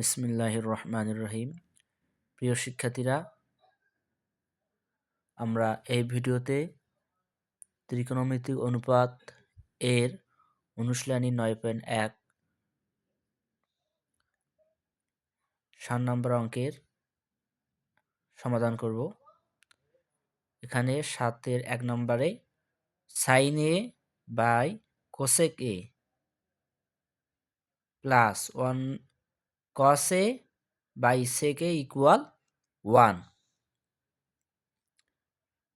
বিসমিল্লাহির রহমানির রহিম। প্রিয় শিক্ষার্থীরা, আমরা এই ভিডিওতে ত্রিকোণমিতিক অনুপাত এর অনুশীলনী 9.1 7 নম্বর অঙ্কের সমাধান করব। এখানে 7-এর 1 নম্বরে sine A by cosec A plus 1 cos A by sec A equal 1।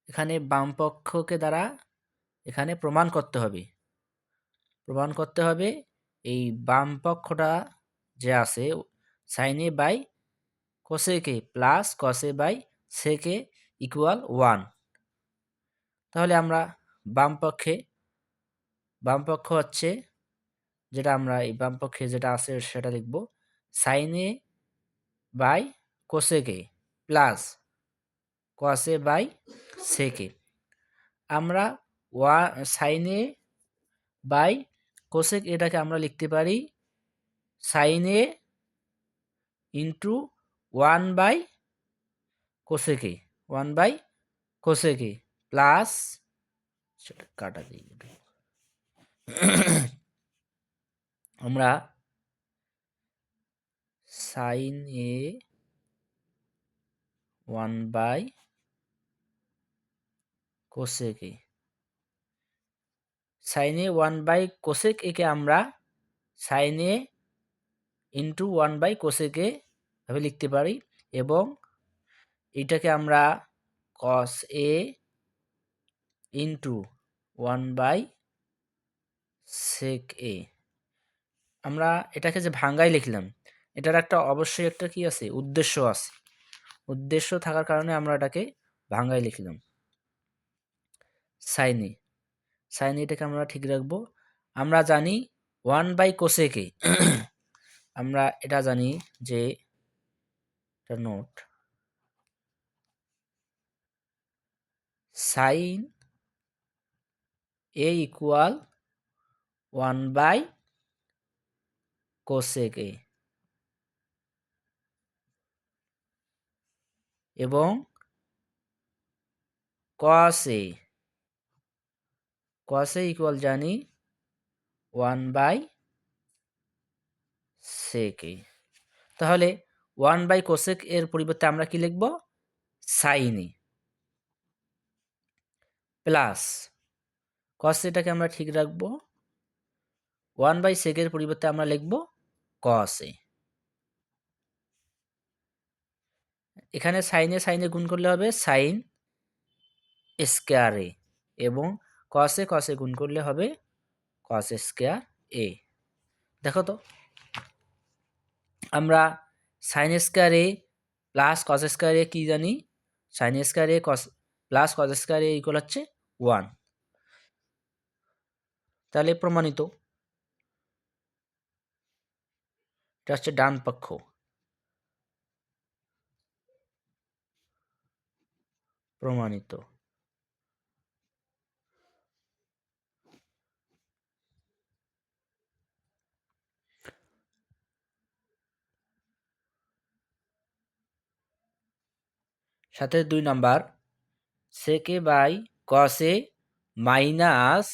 এখানে বাম পক্ষকে দ্বারা এখানে প্রমাণ করতে হবে এই বাম পক্ষটা যে আছে sine A by cosec A plus cos A by sec A equal 1। তাহলে আমরা বাম পক্ষ হচ্ছে যেটা আমরা এই বাম পক্ষে যেটা আছে সেটা লিখব sine A by cosec A plus cos A by sec A. আমরা সাইন এ বাই কোসেক এটাকে আমরা লিখতে পারি sine A into 1 by cosec A 1 by cosec A plus কাটা দিই আমরা sine A 1 by cosec A sine A 1 by cosec A কে আমরা sine A into 1 by cosec A ভাবে লিখতে পারি এবং এটাকে আমরা কস এ ইন্টু 1 বাই সেক এ আমরা এটাকে যে ভাঙ্গাই লিখলাম এটার একটা অবশ্যই একটা কি আছে উদ্দেশ্য থাকার কারণে আমরা এটাকে ভাঙ্গাই লিখলাম। সাইন এটাকে আমরা ঠিক রাখবো। আমরা জানি 1 বাই কোসেক এ আমরা এটা জানি যে এটা note sine A equal 1 by cosec A এবং কস এ ইকুয়াল জানি 1 বাই সেক এ। তাহলে 1 বাই কোসেক এর পরিবর্তে আমরা কি লিখব সাইন এ প্লাস কস এটাকে আমরা ঠিক রাখবো 1 বাই সেক এর পরিবর্তে আমরা লিখব কস এ। এখানে সাইনে গুণ করলে হবে সাইন স্কয়ার এ এবং কসে গুণ করলে হবে কস স্কয়ার এ। দেখো তো আমরা sign square A plus cos square এ কি জানি সাইন স্কয়ার এ কস প্লাস কস স্কয়ার এ ইকুয়াল হচ্ছে 1। তাহলে প্রমাণিত এটা হচ্ছে ডান পক্ষ। প্রমাণিত। সাথে 2 number sec A by cos A minus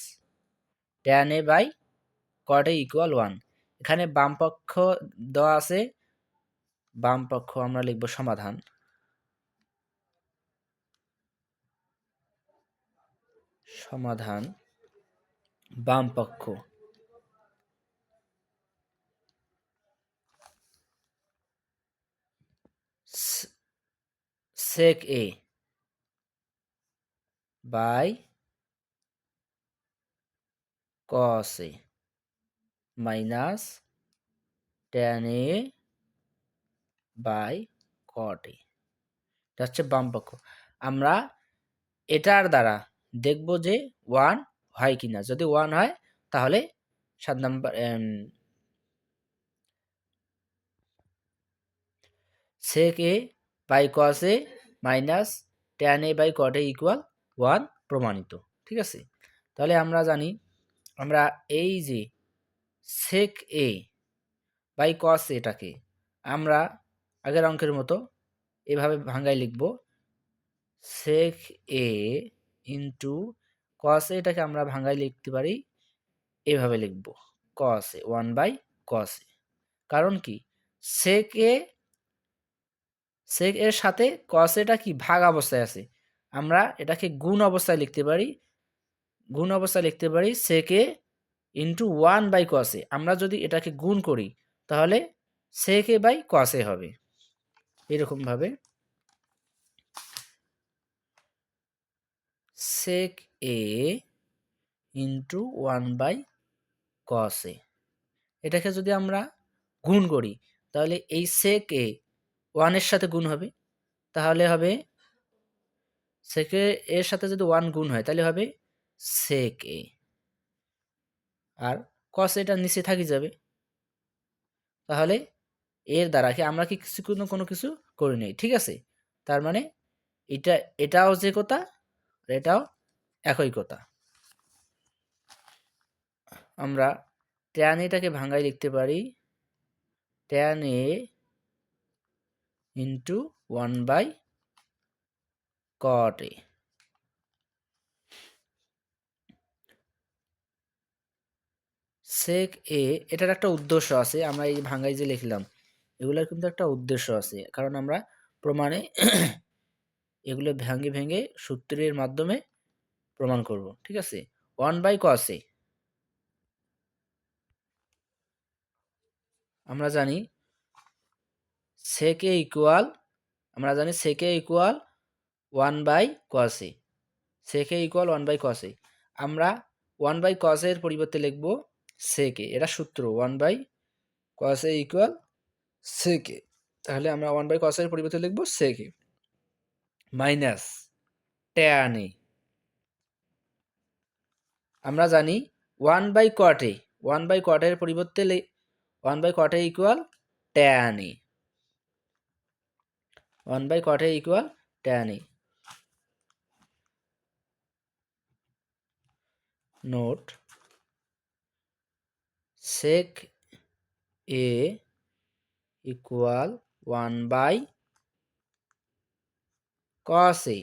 tan A by cot A equal 1। এখানে বাম পক্ষ দেওয়া আছে, বাম পক্ষ আমরা লিখব সমাধান। বাম পক্ষ sec A by cos A minus tan A by cot A. এটা হচ্ছে বাম পক্ষ। আমরা এটার দ্বারা দেখব যে 1 হয় কিনা। যদি 1 হয় তাহলে 7 number sec A by cos A minus tan A by cot A equal 1 প্রমাণিত। ঠিক আছে, তাহলে আমরা জানি আমরা এই যে সেক এ বাই কস এটাকে আমরা আগের অঙ্কের মতো এভাবে ভাঙায় লিখব, sec a into cos a, এটাকে আমরা ভাঙায় লিখতে পারি এভাবে লিখব, cos a 1/cos a। কারণ কি, sec a এর সাথে cos এটা কি ভাগ অবস্থায় আছে, আমরা এটাকে গুণ অবস্থায় লিখতে পারি, sec a into 1/cos a। আমরা যদি এটাকে গুণ করি তাহলে sec a by cos a হবে। এরকম ভাবে sec a into 1/cos a, এটাকে যদি আমরা গুণ করি তাহলে এই sec a 1 এর সাথে গুণ হবে, তাহলে হবে sec a এর সাথে যদি 1 গুণ হয় তাহলে হবে sec a, আর cos এটা নিচে থাকি যাবে। তাহলে এর দ্বারা কি আমরা কি কিছু কোনো কিছু করি নাই, ঠিক আছে। তার মানে এটাও যে কথা, এটাও একই কথা। আমরা tan এটাকে ভাঙায় লিখতে পারি tan a into 1/cot a। sec a এটার একটা উদ্দেশ্য আছে, আমরা এই ভাঙায় যে লিখলাম এগুলোর কিন্তু একটা উদ্দেশ্য আছে, কারণ আমরা প্রমাণে এগুলো ভেঙে ভেঙে সূত্রের মাধ্যমে প্রমাণ করব, ঠিক আছে। 1/cos a আমরা জানি sec a equal, equal 1/cos a, sec a equal 1/cos a। আমরা 1/cos a এর পরিবর্তে লিখব sec a, এটা সূত্র 1/cos a equal sec a। তাহলে আমরা 1/cos a এর পরিবর্তে লিখব sec a minus tan a। আমরা জানি 1/cot a, 1/cot a এর পরিবর্তে 1/cot a equal tan a, 1/cot a equal tan a। Note, sec a equal 1/cos a,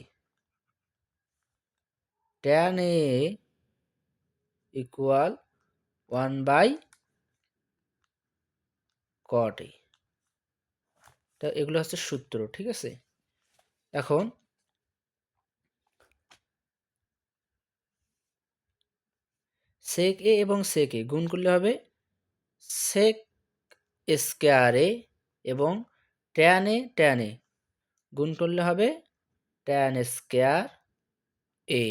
tan a equal 1/cot a। এগুলো হচ্ছে সূত্র, ঠিক আছে। এখন sec a এবং sec a গুণ করলে হবে sec স্কয়ার a, এবং tan a গুণ করলে হবে tan স্কয়ার a।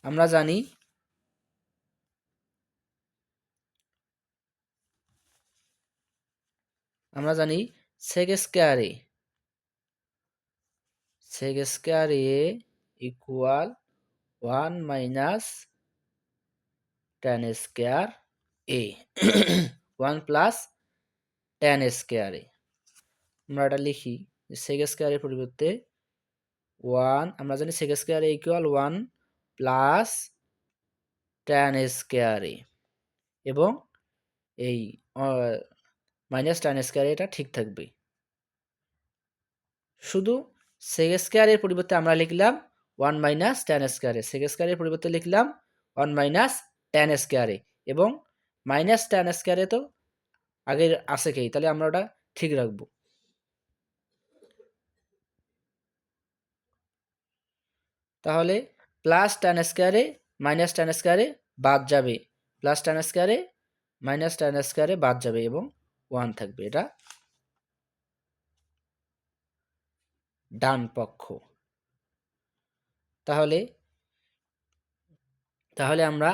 আমরা জানি sec square a equal 1 minus tan square a 1 plus tan square a। আমরা এটা লিখি sec স্কয়ার এর পরিবর্তে 1, আমরা জানি sec square a equal 1 plus tan square a, এবং এই মাইনাস tan স্কয়ার এটা ঠিক থাকবে। শুধু sec স্কয়ার এর পরিবর্তে আমরা লিখলাম 1 minus tan square a, sec square এর পরিবর্তে লিখলাম 1 মাইনাস tan স্কয়ার a, এবং মাইনাস tan স্কয়ার a তো আগের আছে কি, তাহলে আমরা ওটা ঠিক রাখবো। তাহলে plus tan square a minus tan square a বাদ যাবে, plus tan square a minus tan square a বাদ যাবে এবং 1 থাকবে, এটা ডান পক্ষ। তাহলে আমরা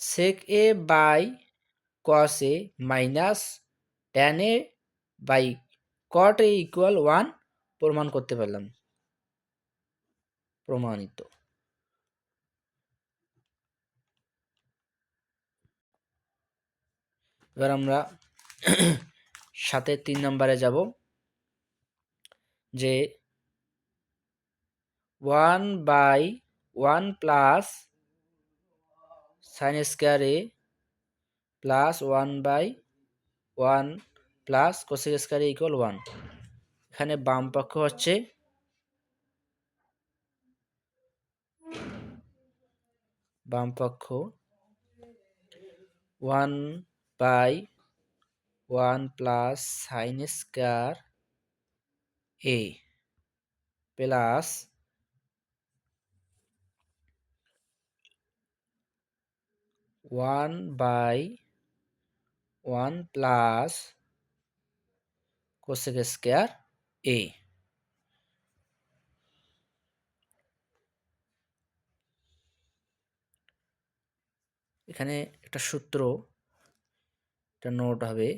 sec a by cos a minus tan a by cot a equal 1 প্রমাণ করতে পারলাম, প্রমাণিত। এবার আমরা সাথে 3 নম্বরে যাব, যে 1/1 plus sin square a plus 1/1 plus cosec square equal 1। এখানে বাম পক্ষ হচ্ছে বাম পক্ষ 1/1 plus sine square A plus 1/1 plus cosec square এ। এখানে একটা সূত্র, একটা নোট হবে,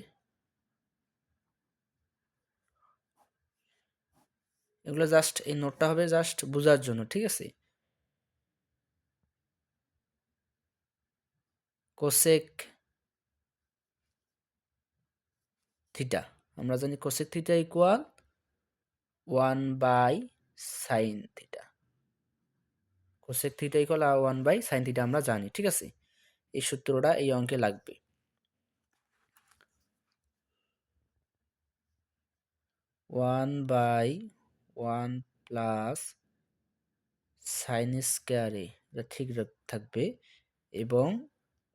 এগুলো জাস্ট এই নোটটা হবে জাস্ট বোঝার জন্য, ঠিক আছে। কোসেক থিটা, আমরা জানি cosec theta equal 1/sin theta. Cosec theta equal 1/sin theta আমরা জানি, ঠিক আছে। এই সূত্রটা এই অঙ্কে লাগবে। 1/1 প্লাস সাইন স্কয়ারে, এটা ঠিক থাকবে, এবং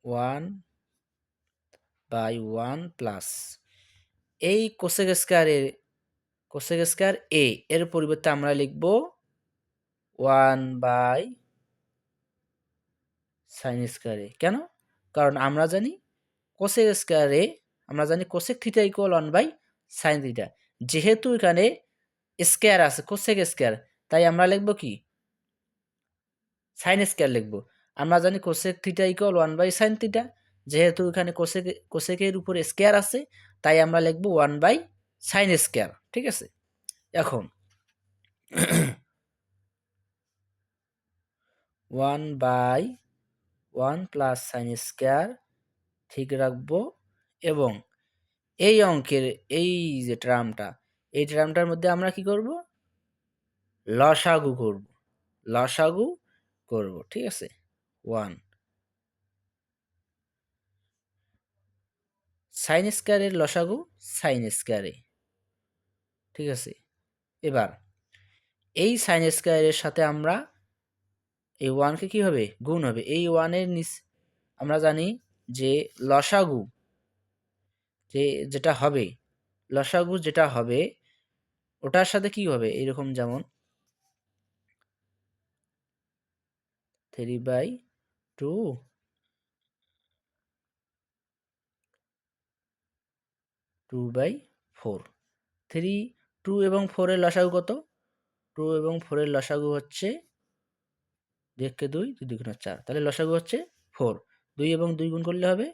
1/1 প্লাস এই কোসেক স্কয়ার এ এর পরিবর্তে আমরা লিখব 1/sin স্কয়ার এ। কেন? কারণ আমরা জানি কোসেক স্কয়ার এ, আমরা জানি cosec theta equal 1/sin theta. যেহেতু এখানে স্কয়ার আছে, কোসেক স্কয়ার, তাই আমরা লিখব কি, সাইন স্কয়ার লিখব। আমরা জানি cosec theta equal 1/sin theta, যেহেতু এখানে কোসেকের উপরে স্কয়ার আছে, তাই আমরা লিখব 1/sin স্কয়ার, ঠিক আছে। এখন 1/1 প্লাস সাইন স্কয়ার ঠিক রাখবো, এবং এই অঙ্কের এই যে টার্মটা, এই টার্মটার মধ্যে আমরা কি করব, লসাগু করব, ঠিক আছে। 1 সাইন স্কয়ারের লসাগু সাইন স্কয়ারে, ঠিক আছে। এবার এই সাইন স্কয়ারের সাথে আমরা এই 1 কে কি হবে, গুণ হবে। এই 1 এর নিচ আমরা জানি যে লসাগু যেটা হবে, লসাগু যেটা হবে ওটার সাথে কি হবে, এরকম যেমন 3/2 2/4। 3, 2 এবং 4 এর লসাগু কত? 2 এবং 4 এর লসাগু হচ্ছে 2 কে 2, 2 দুগুণে 4, তাহলে লসাগু হচ্ছে 4। 2 এবং 2 গুণ করলে হবে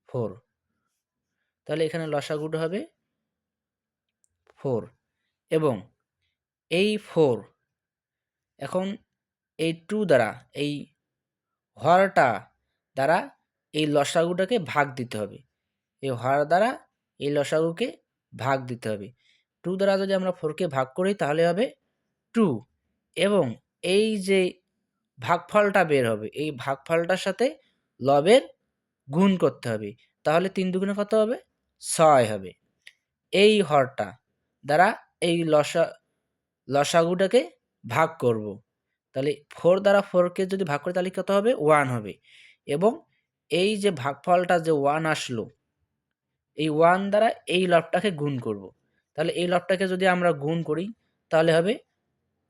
4, তাহলে এখানে লসাগুটা হবে 4। এবং এই 4 এখন এই 2 দ্বারা, এই হরটা দ্বারা এই লসাগুটাকে ভাগ দিতে হবে। এই হর দ্বারা এই লসাগুকে ভাগ দিতে হবে। 2 দ্বারা যদি আমরা 4 কে ভাগ করি তাহলে হবে 2, এবং এই যে ভাগফলটা বের হবে, এই ভাগফলটার সাথে লবের গুণ করতে হবে, তাহলে 3 দুগুণে কত হবে, 6 হবে। এই হরটা দ্বারা এই লসাগুটাকে ভাগ করব, তাহলে 4 দ্বারা 4 কে যদি ভাগ করি তাহলে কত হবে, 1 হবে। এবং এই যে ভাগফলটা যে 1 আসলো, এই 1 দ্বারা এই লবটাকে গুণ করব, তাহলে এই লবটাকে যদি আমরা গুণ করি তাহলে হবে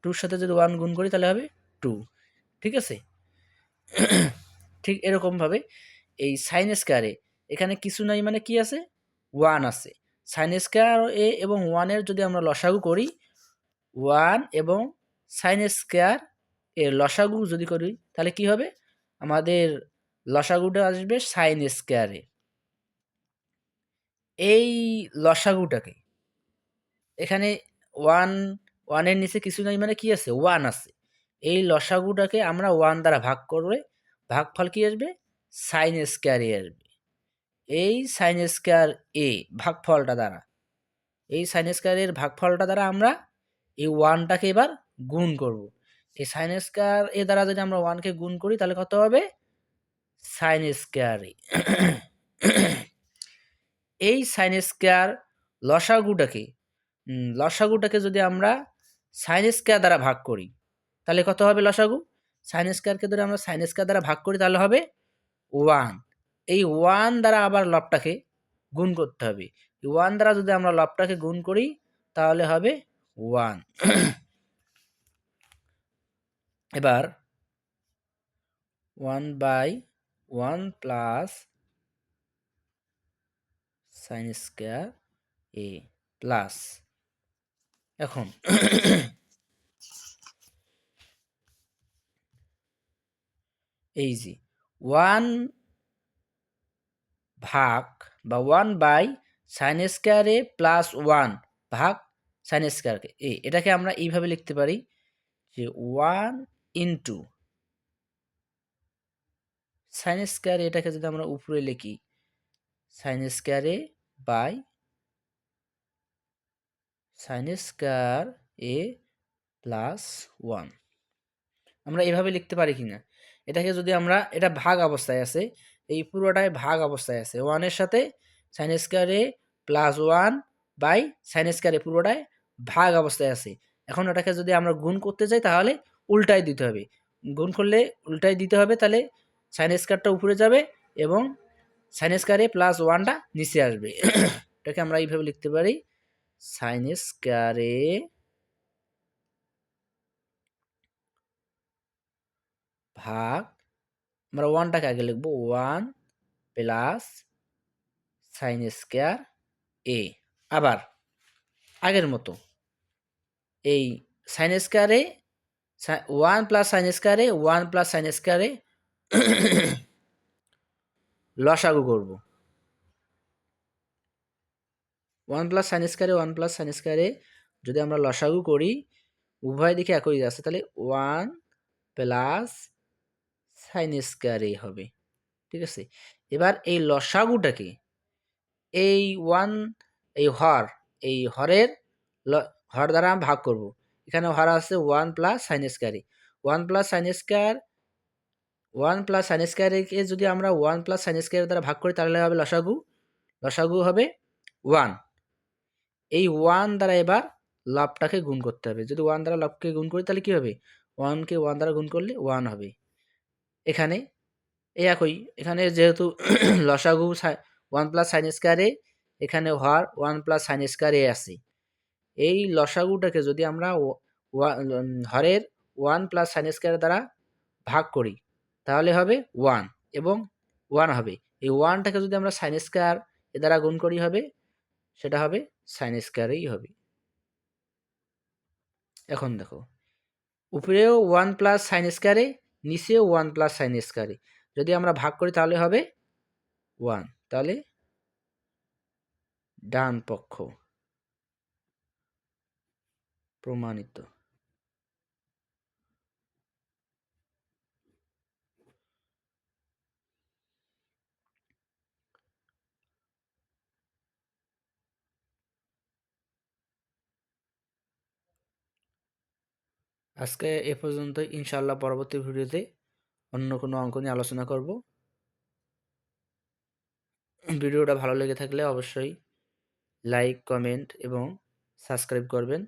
2 এর সাথে যদি 1 গুণ করি তাহলে হবে 2, ঠিক আছে। ঠিক এরকম ভাবে এই সাইন স্কয়ারে এখানে কিছু নাই, মানে কি আছে, 1 আছে। সাইন স্কয়ার এ এবং 1 এর যদি আমরা লসাগু করি, 1 এবং সাইন স্কয়ার এর লসাগু যদি করি তাহলে কি হবে, আমাদের লসাগুটা আসবে সাইন স্কয়ারে। এই লসাগুটাকে এখানে 1 এর নিচে কিছু নাই, মানে কি আছে, 1 আছে। এই লসাগুটাকে আমরা 1 দ্বারা ভাগ করলে ভাগফল কি আসবে, সাইন স্কয়ার এ আসবে। এই সাইন স্কয়ার এ ভাগফলটা দ্বারা, এই সাইন স্কয়ার এর ভাগফলটা দ্বারা আমরা এই 1টাকে এবার গুণ করব। এই সাইন স্কয়ার এ দ্বারা যদি আমরা 1 কে গুণ করি তাহলে কত হবে, সাইন স্কয়ার এ। এই সাইন স্কয়ার লসাগুটাকে যদি আমরা সাইন স্কয়ার দ্বারা ভাগ করি তাহলে কত হবে লসাগু? সাইন স্কয়ারকে যদি আমরা সাইন স্কয়ার দ্বারা ভাগ করি তাহলে হবে 1। এই 1 দ্বারা আবার লবটাকে গুণ করতে হবে। 1 দ্বারা যদি আমরা লবটাকে গুণ করি তাহলে হবে 1। এবার 1/1 plus sine square A plus, এখন এই যে 1 ভাগ বা 1 by sine square A plus 1 ভাগ সাইন স্কয়ার এ, এটাকে আমরা এইভাবে লিখতে পারি যে 1 ইন্টু সাইন স্কয়ার এটাকে যদি আমরা উপরে লিখি sine square A by sine square A plus 1, আমরা এভাবে লিখতে পারি কিনা। এটাকে যদি আমরা, এটা ভাগ অবস্থায় আছে, এই পুরোটাই ভাগ অবস্থায় আছে, 1 এর সাথে sine square A plus 1 by sine square A পুরোটাই ভাগ অবস্থায় আছে। এখন এটাকে যদি আমরা গুণ করতে যাই তাহলে উল্টাই দিতে হবে, গুণ করলে উল্টাই দিতে হবে, তাহলে সাইন স্কয়ারটা উপরে যাবে এবং সাইন স্কয়ার এ প্লাস 1টা নিচে আসবে। এটাকে আমরা এইভাবে লিখতে পারি সাইন স্কয়ার এ ভাগ, আমরা 1টাকে আগে লিখবো 1 প্লাস সাইন স্কয়ার এ, আবার আগের মতো এই sign square A 1 plus sine square A 1 plus sine square এ লসাগু করব। 1 plus sine square A 1 plus sine square এ যদি আমরা লসাগু করি উভয় দিকে একই আছে, তাহলে 1 প্লাস সাইন স্কয়ার এ হবে। ঠিক আছে, এবার এই লসাগুটাকে এই 1 এই হরের হর দ্বারা ভাগ করব। এখানে হর আছে 1 plus sine square A, 1 plus sine square 1 plus sine square কে যদি আমরা 1 প্লাস সাইন স্কয়ার দ্বারা ভাগ করি তাহলে হবে লসাগু হবে 1। এই 1 দ্বারা এবার লবটাকে গুণ করতে হবে, যদি 1 দ্বারা লবকে গুণ করি তাহলে কি হবে, 1 কে 1 দ্বারা গুণ করলে 1 হবে। এখানে এই একই, এখানে যেহেতু লসাগু 1 প্লাস সাইন স্কয়ার এ, এখানে হর 1 প্লাস সাইন স্কয়ার এ আছে, এই লসাগুটাকে যদি আমরা হরের 1 প্লাস সাইন স্কয়ার দ্বারা ভাগ করি তাহলে হবে 1 এবং 1 হবে। এই 1টাকে যদি আমরা সাইন স্কয়ার এ দ্বারা গুণ করি হবে, সেটা হবে সাইন স্কয়ারই হবে। এখন দেখো উপরেও 1 প্লাস সাইন স্কয়ার এ, নিচেও 1 প্লাস সাইন স্কয়ার এ, যদি আমরা ভাগ করি তাহলে হবে 1, তাহলে ডান পক্ষ প্রমাণিত। আজকে এ পর্যন্ত, ইনশাআল্লাহ পরবর্তী ভিডিওতে অন্য কোনো অঙ্ক নিয়ে আলোচনা করব। ভিডিওটা ভালো লেগে থাকলে অবশ্যই লাইক, কমেন্ট এবং সাবস্ক্রাইব করবেন।